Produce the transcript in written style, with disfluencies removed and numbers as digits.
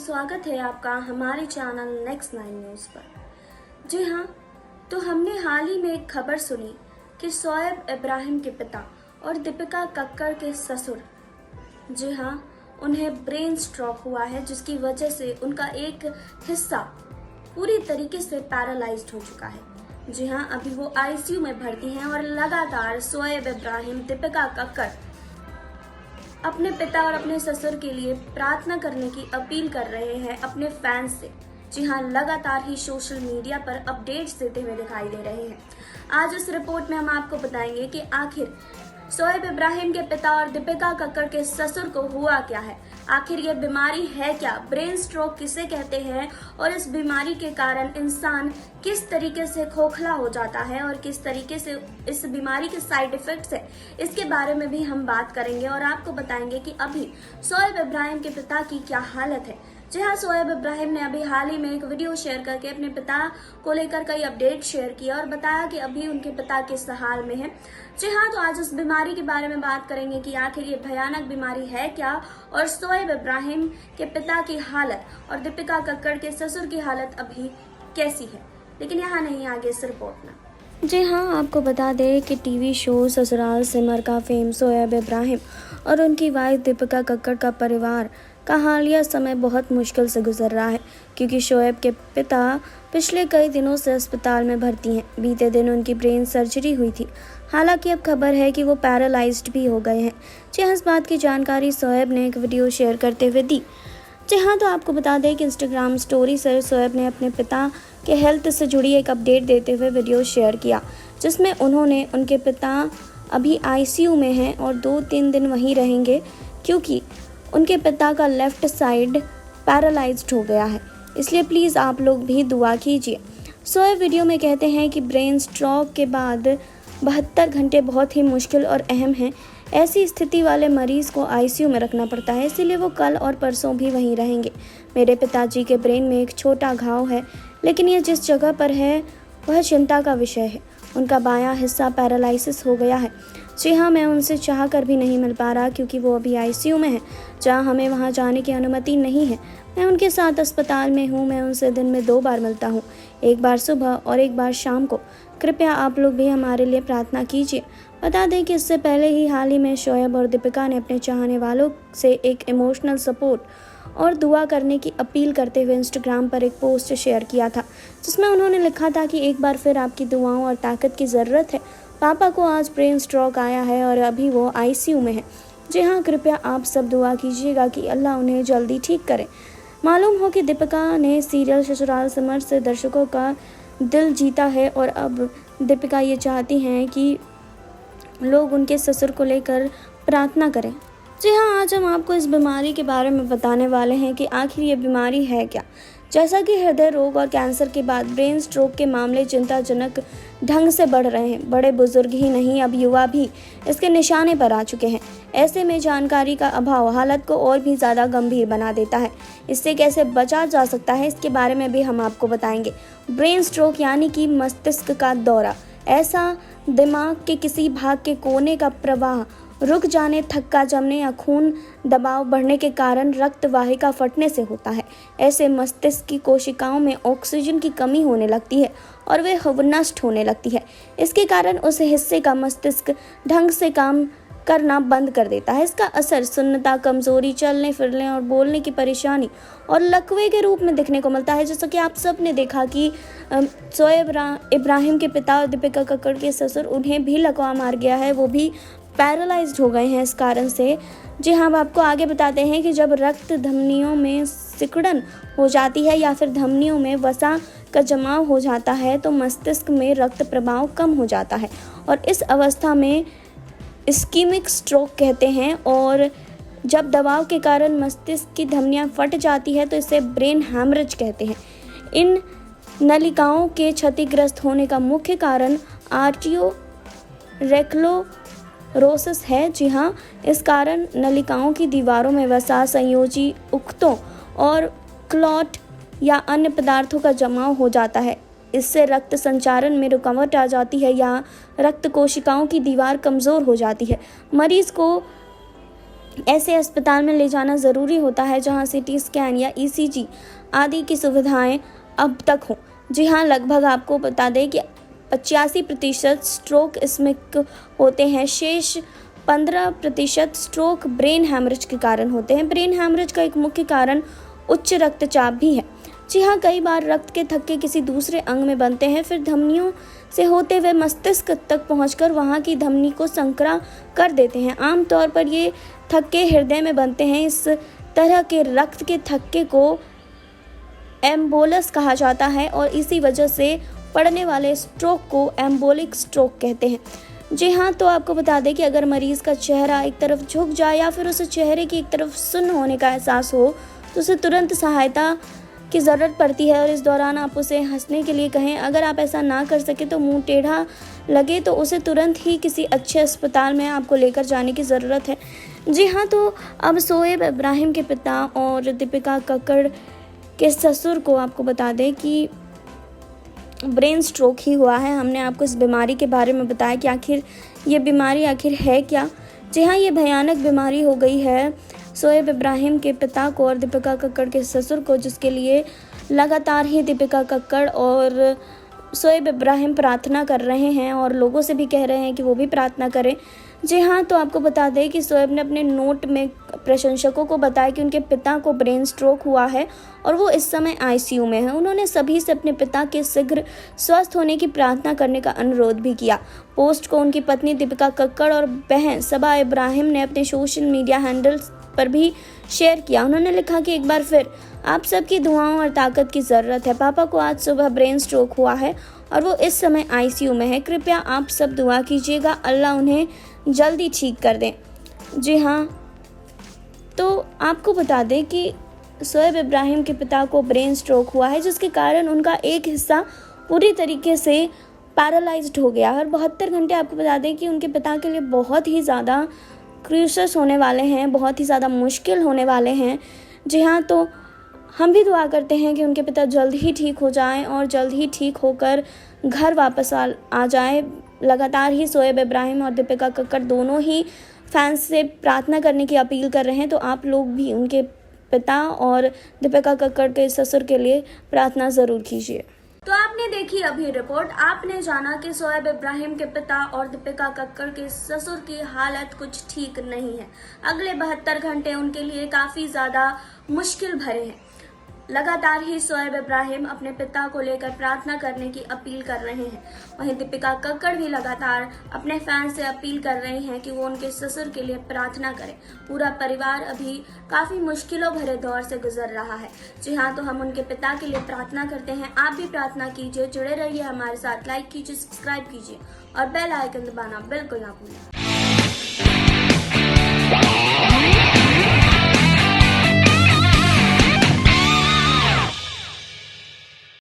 स्वागत है आपका हमारे चैनल नेक्स्ट 9 न्यूज़ पर। जी हाँ, तो हमने हाल ही में एक खबर सुनी कि शोएब इब्राहिम के पिता और दीपिका कक्कड़ के ससुर, जी हाँ, उन्हें ब्रेन स्ट्रोक हुआ है, जिसकी वजह से उनका एक हिस्सा पूरी तरीके से पैरालाइज्ड हो चुका है। जी हाँ, अभी वो आईसीयू में भर्ती हैं और लगातार शोएब इब्राहिम, दीपिका कक्कड़ अपने पिता और अपने ससुर के लिए प्रार्थना करने की अपील कर रहे हैं अपने फैंस से। जी हाँ, लगातार ही सोशल मीडिया पर अपडेट्स देते हुए दिखाई दे रहे हैं। आज इस रिपोर्ट में हम आपको बताएंगे कि आखिर शोएब इब्राहिम के पिता और दीपिका कक्कड़ के ससुर को हुआ क्या है, आखिर ये बीमारी है क्या, ब्रेन स्ट्रोक किसे कहते हैं और इस बीमारी के कारण इंसान किस तरीके से खोखला हो जाता है और किस तरीके से इस बीमारी के साइड इफेक्ट्स है, इसके बारे में भी हम बात करेंगे और आपको बताएंगे कि अभी शोएब इब्राहिम के पिता की क्या हालत है। जी हाँ, शोएब इब्राहिम ने अभी हाल ही में एक वीडियो शेयर करके अपने पिता को लेकर कई अपडेट शेयर किया और बताया कि अभी उनके पिता किस हाल में है। जी हाँ, तो आज उस बीमारी के बारे में बात करेंगे कि आखिर ये भयानक बीमारी है क्या और शोएब इब्राहिम के पिता की हालत और दीपिका कक्कड़ के ससुर की हालत अभी कैसी है। लेकिन यहाँ नहीं, आगे इस रिपोर्ट में। जी हाँ, आपको बता दें कि टीवी शो ससुराल सिमर का फेम शोएब इब्राहिम और उनकी वाइफ दीपिका कक्कड़ का परिवार का हालिया समय बहुत मुश्किल से गुजर रहा है, क्योंकि शोएब के पिता पिछले कई दिनों से अस्पताल में भर्ती हैं। बीते दिन उनकी ब्रेन सर्जरी हुई थी। हालांकि अब खबर है कि वो पैरालाइज्ड भी हो गए हैं। जी हाँ, इस बात की जानकारी शोएब ने एक वीडियो शेयर करते हुए दी। जी हाँ, तो आपको बता दें कि इंस्टाग्राम स्टोरी से शोएब ने अपने पिता के हेल्थ से जुड़ी एक अपडेट देते हुए वीडियो शेयर किया, जिसमें उन्होंने उनके पिता अभी आईसीयू में हैं और 2-3 दिन वहीं रहेंगे, क्योंकि उनके पिता का लेफ्ट साइड पैरालाइज्ड हो गया है। इसलिए प्लीज़ आप लोग भी दुआ कीजिए। शोएब वीडियो में कहते हैं कि ब्रेन स्ट्रोक के बाद 72 घंटे बहुत ही मुश्किल और अहम हैं। ऐसी स्थिति वाले मरीज़ को आईसीयू में रखना पड़ता है, इसीलिए वो कल और परसों भी वहीं रहेंगे। मेरे पिताजी के ब्रेन में एक छोटा घाव है, लेकिन ये जिस जगह पर है वह चिंता का विषय है। उनका बायां हिस्सा पैरालिसिस हो गया है। जी हाँ, मैं उनसे चाह कर भी नहीं मिल पा रहा, क्योंकि वो अभी आईसीयू में है, जहाँ हमें वहाँ जाने की अनुमति नहीं है। मैं उनके साथ अस्पताल में हूँ। मैं उनसे दिन में 2 बार मिलता हूँ, एक बार सुबह और एक बार शाम को। कृपया आप लोग भी हमारे लिए प्रार्थना कीजिए। बता दें कि इससे पहले ही हाल ही में शोएब और दीपिका ने अपने चाहने वालों से एक इमोशनल सपोर्ट और दुआ करने की अपील करते हुए इंस्टाग्राम पर एक पोस्ट शेयर किया था, जिसमें उन्होंने लिखा था कि एक बार फिर आपकी दुआओं और ताकत की ज़रूरत है। पापा को आज ब्रेन स्ट्रोक आया है और अभी वो आईसीयू में है। जी हाँ, कृपया आप सब दुआ कीजिएगा कि अल्लाह उन्हें जल्दी ठीक करे। मालूम हो कि दीपिका ने सीरियल ससुराल सिमर से दर्शकों का दिल जीता है और अब दीपिका ये चाहती हैं कि लोग उनके ससुर को लेकर प्रार्थना करें। जी हाँ, आज हम आपको इस बीमारी के बारे में बताने वाले हैं कि आखिर ये बीमारी है क्या। जैसा कि हृदय रोग और कैंसर के बाद ब्रेन स्ट्रोक के मामले चिंताजनक ढंग से बढ़ रहे हैं। बड़े बुजुर्ग ही नहीं, अब युवा भी इसके निशाने पर आ चुके हैं। ऐसे में जानकारी का अभाव हालत को और भी ज़्यादा गंभीर बना देता है। इससे कैसे बचा जा सकता है, इसके बारे में भी हम आपको बताएंगे। ब्रेन स्ट्रोक यानी कि मस्तिष्क का दौरा, ऐसा दिमाग के किसी भाग के कोने का प्रवाह रुक जाने, थक्का जमने या खून दबाव बढ़ने के कारण रक्त वाहिका फटने से होता है। ऐसे मस्तिष्क की कोशिकाओं में ऑक्सीजन की कमी होने लगती है और वे नष्ट होने लगती है। इसके कारण उस हिस्से का मस्तिष्क ढंग से काम करना बंद कर देता है। इसका असर सुन्नता, कमजोरी, चलने फिरने और बोलने की परेशानी और लकवे के रूप में दिखने को मिलता है। जैसा कि आप सब ने देखा कि शोएब इब्राहिम के पिता और दीपिका कक्कड़ के ससुर, उन्हें भी लकवा मार गया है, वो भी पैरालाइज्ड हो गए हैं इस कारण से। जी हाँ, हम आपको आगे बताते हैं कि जब रक्त धमनियों में सिकुड़न हो जाती है या फिर धमनियों में वसा का जमाव हो जाता है, तो मस्तिष्क में रक्त प्रवाह कम हो जाता है और इस अवस्था में इस्कीमिक स्ट्रोक कहते हैं। और जब दबाव के कारण मस्तिष्क की धमनियाँ फट जाती है तो इसे ब्रेन हैमरेज कहते हैं। इन नलिकाओं के क्षतिग्रस्त होने का मुख्य कारण आर्टियोरेक्लोरोसिस है। जी हाँ, इस कारण नलिकाओं की दीवारों में वसा, संयोजी उक्तों और क्लॉट या अन्य पदार्थों का जमाव हो जाता है। इससे रक्त संचारण में रुकावट आ जाती है या रक्त कोशिकाओं की दीवार कमज़ोर हो जाती है। मरीज़ को ऐसे अस्पताल में ले जाना ज़रूरी होता है जहां सीटी स्कैन या ईसीजी आदि की सुविधाएं अब तक हों। जी हाँ, लगभग आपको बता दें कि 85% स्ट्रोक इस्केमिक होते हैं, शेष 15% स्ट्रोक ब्रेन हैमरेज के कारण होते हैं। ब्रेन हैमरेज का एक मुख्य कारण उच्च रक्तचाप भी है। जी हाँ, कई बार रक्त के थक्के किसी दूसरे अंग में बनते हैं, फिर धमनियों से होते हुए मस्तिष्क तक पहुंचकर वहां की धमनी को संकरा कर देते हैं। आमतौर पर ये थक्के हृदय में बनते हैं। इस तरह के रक्त के थक्के को एम्बोलस कहा जाता है और इसी वजह से पड़ने वाले स्ट्रोक को एम्बोलिक स्ट्रोक कहते हैं। जी हाँ, तो आपको बता दें कि अगर मरीज़ का चेहरा एक तरफ झुक जाए या फिर उसे चेहरे की एक तरफ सुन्न होने का एहसास हो तो उसे तुरंत सहायता की ज़रूरत पड़ती है और इस दौरान आप उसे हंसने के लिए कहें। अगर आप ऐसा ना कर सके तो मुंह टेढ़ा लगे तो उसे तुरंत ही किसी अच्छे अस्पताल में आपको लेकर जाने की ज़रूरत है। जी हाँ, तो अब शोएब इब्राहिम के पिता और दीपिका कक्कड़ के ससुर को आपको बता दें कि ब्रेन स्ट्रोक ही हुआ है। हमने आपको इस बीमारी के बारे में बताया कि आखिर ये बीमारी आखिर है क्या। जी हाँ, ये भयानक बीमारी हो गई है शोएब इब्राहिम के पिता को और दीपिका कक्कड़ के ससुर को, जिसके लिए लगातार ही दीपिका कक्कड़ और शोएब इब्राहिम प्रार्थना कर रहे हैं और लोगों से भी कह रहे हैं कि वो भी प्रार्थना करें। जी हाँ, तो आपको बता दें कि शोएब ने अपने नोट में प्रशंसकों को बताया कि उनके पिता को ब्रेन स्ट्रोक हुआ है और वो इस समय आईसीयू में है। उन्होंने सभी से अपने पिता के शीघ्र स्वस्थ होने की प्रार्थना करने का अनुरोध भी किया। पोस्ट को उनकी पत्नी दीपिका कक्कड़ और बहन सबा इब्राहिम ने अपने सोशल मीडिया हैंडल्स पर भी शेयर किया। उन्होंने लिखा कि एक बार फिर आप सबकी दुआओं और ताकत की ज़रूरत है। पापा को आज सुबह ब्रेन स्ट्रोक हुआ है और वो इस समय आईसीयू में है। कृपया आप सब दुआ कीजिएगा, अल्लाह उन्हें जल्दी ठीक कर दें। जी हाँ, तो आपको बता दें कि शोएब इब्राहिम के पिता को ब्रेन स्ट्रोक हुआ है, जिसके कारण उनका एक हिस्सा पूरी तरीके से पैरालाइज्ड हो गया और 72 घंटे आपको बता दें कि उनके पिता के लिए बहुत ही ज़्यादा क्रूशस होने वाले हैं, बहुत ही ज़्यादा मुश्किल होने वाले हैं। जी हाँ, तो हम भी दुआ करते हैं कि उनके पिता जल्द ही ठीक हो जाएं और जल्द ही ठीक होकर घर वापस आ जाएं। लगातार ही शोएब इब्राहिम और दीपिका कक्कड़ दोनों ही फैंस से प्रार्थना करने की अपील कर रहे हैं, तो आप लोग भी उनके पिता और दीपिका कक्कड़ के ससुर के लिए प्रार्थना ज़रूर कीजिए। तो आपने देखी अभी रिपोर्ट, आपने जाना कि शोएब इब्राहिम के पिता और दीपिका कक्कड़ के ससुर की हालत कुछ ठीक नहीं है। अगले 72 घंटे उनके लिए काफ़ी ज़्यादा मुश्किल भरे हैं। लगातार ही शोएब इब्राहिम अपने पिता को लेकर प्रार्थना करने की अपील कर रहे हैं। वहीं दीपिका कक्कड़ भी लगातार अपने फैंस से अपील कर रही हैं कि वो उनके ससुर के लिए प्रार्थना करें। पूरा परिवार अभी काफ़ी मुश्किलों भरे दौर से गुजर रहा है। जी हाँ, तो हम उनके पिता के लिए प्रार्थना करते हैं। आप भी प्रार्थना कीजिए, जुड़े रहिए हमारे साथ, लाइक कीजिए, सब्सक्राइब कीजिए और बेल आइकन दबाना बिल्कुल ना भूलें।